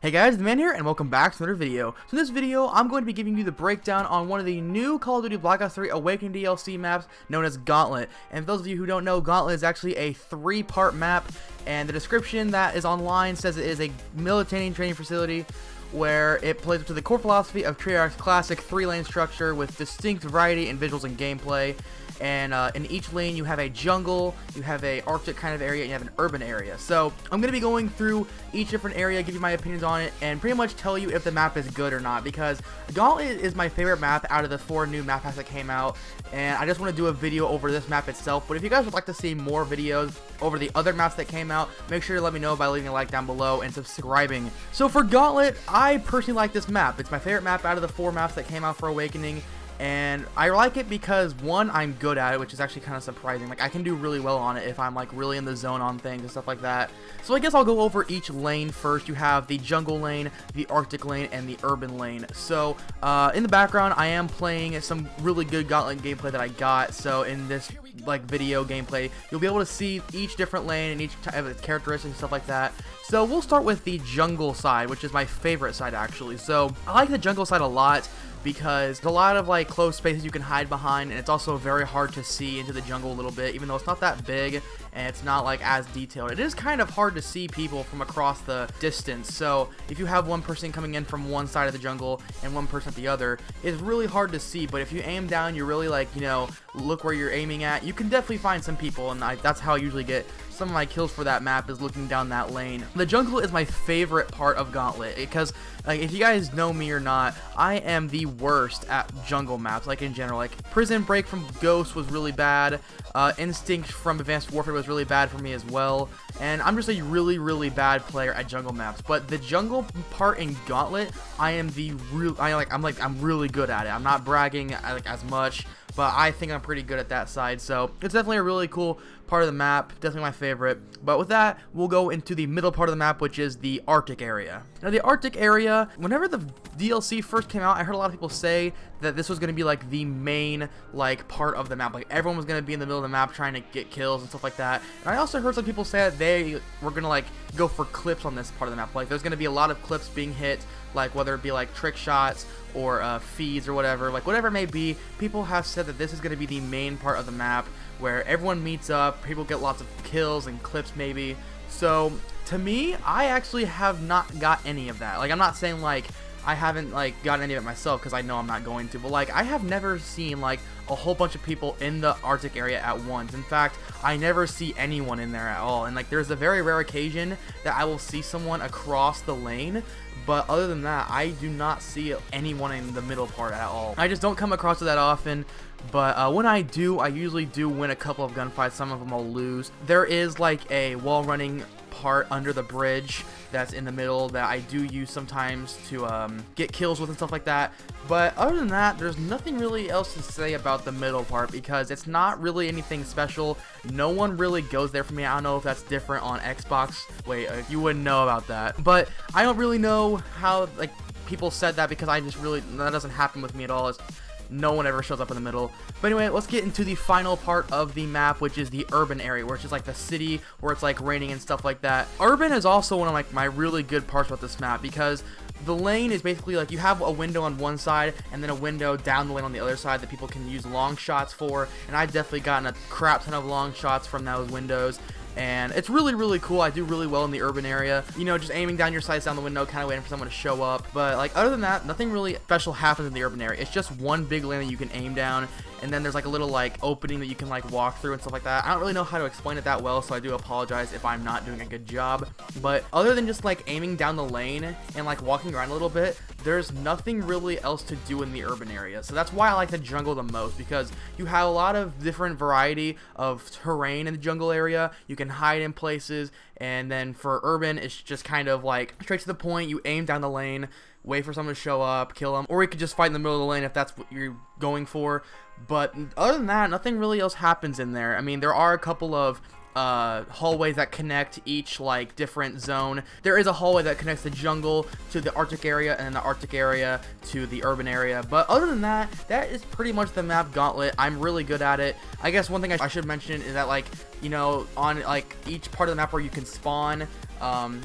Hey guys, DanTehMan here, and welcome back to another video. So in this video, I'm going to be giving you the breakdown on one of the new Call of Duty Black Ops 3 Awakening DLC maps known as Gauntlet. And for those of you who don't know, Gauntlet is actually a 3-part map, and the description that is online says it is a military training facility where it plays up to the core philosophy of Treyarch's classic 3-lane structure with distinct variety in visuals and gameplay. And in each lane you have a jungle, you have a Arctic kind of area, and you have an urban area. So I'm going to be going through each different area, give you my opinions on it, and pretty much tell you if the map is good or not, because Gauntlet is my favorite map out of the 4 new map packs that came out, and I just want to do a video over this map itself. But if you guys would like to see more videos over the other maps that came out, make sure to let me know by leaving a like down below and subscribing. So for Gauntlet, I personally like this map. It's my favorite map out of the 4 maps that came out for Awakening. And I like it because, one, I'm good at it, which is actually kind of surprising. Like, I can do really well on it if I'm, like, really in the zone on things and stuff like that. So I guess I'll go over each lane first. You have the jungle lane, the Arctic lane, and the urban lane. So, in the background, I am playing some really good Gauntlet gameplay that I got. So, in this, like, video gameplay, you'll be able to see each different lane and each of its characteristics and stuff like that. So, we'll start with the jungle side, which is my favorite side, actually. So, I like the jungle side a lot, because there's a lot of like close spaces you can hide behind, and it's also very hard to see into the jungle a little bit, even though it's not that big and it's not like as detailed. It is kind of hard to see people from across the distance. So if you have one person coming in from one side of the jungle and one person at the other, it's really hard to see. But if you aim down, you really, like, you know, look where you're aiming at, you can definitely find some people, and that's how I usually get some of my kills for that map, is looking down that lane. The jungle is my favorite part of Gauntlet, because like, if you guys know me or not, I am the worst at jungle maps, like in general. Like Prison Break from Ghost was really bad, Instinct from Advanced Warfare was really bad for me as well, and I'm just a really bad player at jungle maps. But the jungle part in Gauntlet, I'm really good at it. I'm not bragging like as much, but I think I'm pretty good at that side. So it's definitely a really cool part of the map, definitely my favorite. But with that, we'll go into the middle part of the map, which is the Arctic area. Now the Arctic area, whenever the DLC first came out, I heard a lot of people say that this was going to be like the main like part of the map, like everyone was going to be in the middle of the map trying to get kills and stuff like that. And I also heard some people say that they were going to like go for clips on this part of the map, like there's going to be a lot of clips being hit, like whether it be like trick shots or feeds or whatever, like whatever it may be. People have said that this is going to be the main part of the map where everyone meets up, people get lots of kills and clips maybe. So to me, I actually have not got any of that. Like, I'm not saying like I haven't like gotten any of it myself, because I know I'm not going to, but like I have never seen like a whole bunch of people in the Arctic area at once. In fact, I never see anyone in there at all, and like there's a very rare occasion that I will see someone across the lane, but other than that, I do not see anyone in the middle part at all. I just don't come across it that often. But when I do, I usually do win a couple of gunfights. Some of them I'll lose. There is like a wall running part under the bridge that's in the middle that I do use sometimes to get kills with and stuff like that. But other than that, there's nothing really else to say about the middle part, because it's not really anything special. No one really goes there for me. I don't know if that's different on Xbox. Wait, you wouldn't know about that. But I don't really know how like people said that, because that doesn't happen with me at all. No one ever shows up in the middle. But anyway, let's get into the final part of the map, which is the urban area, where it's just like the city where it's like raining and stuff like that. Urban is also one of like my really good parts about this map, because the lane is basically like you have a window on one side and then a window down the lane on the other side that people can use long shots for, and I've definitely gotten a crap ton of long shots from those windows. And it's really cool. I do really well in the urban area, you know, just aiming down your sights down the window, kind of waiting for someone to show up. But like other than that, nothing really special happens in the urban area. It's just one big lane that you can aim down, and then there's like a little like opening that you can like walk through and stuff like that. I don't really know how to explain it that well, so I do apologize if I'm not doing a good job. But other than just like aiming down the lane and like walking around a little bit, there's nothing really else to do in the urban area. So that's why I like the jungle the most, because you have a lot of different variety of terrain in the jungle area. You can hide in places, and then for urban, it's just kind of like straight to the point. You aim down the lane, wait for someone to show up, kill them, or you could just fight in the middle of the lane if that's what you're going for. But other than that, nothing really else happens in there. I mean, there are a couple of hallways that connect each like different zone. There is a hallway that connects the jungle to the Arctic area, and the Arctic area to the urban area. But other than that, that is pretty much the map Gauntlet. I'm really good at it. I guess one thing I should mention is that, like, you know, on like each part of the map where you can spawn,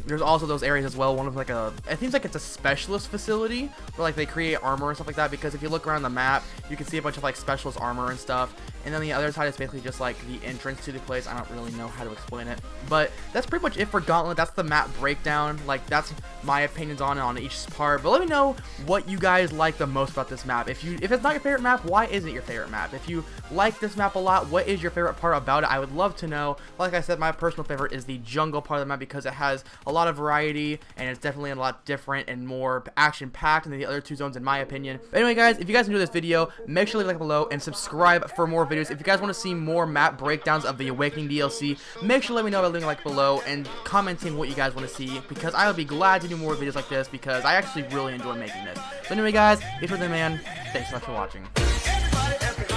There's also those areas as well. One of like it seems like it's a specialist facility where like they create armor and stuff like that, because if you look around the map, you can see a bunch of like specialist armor and stuff. And then the other side is basically just like the entrance to the place. I don't really know how to explain it, but that's pretty much it for Gauntlet. That's the map breakdown. Like, that's my opinions on each part. But let me know what you guys like the most about this map. If it's not your favorite map, why isn't it your favorite map? If you like this map a lot, what is your favorite part about it? I would love to know. Like I said, my personal favorite is the jungle part of the map, because it has a lot of variety and it's definitely a lot different and more action packed than the other two zones in my opinion. But anyway guys, if you guys enjoyed this video, make sure to leave a like below and subscribe for more videos. If you guys want to see more map breakdowns of the Awakening DLC, make sure to let me know by leaving a like below and commenting what you guys want to see, because I would be glad to do more videos like this, because I actually really enjoy making this. So anyway guys, it's DanTehMan. Thanks so much for watching.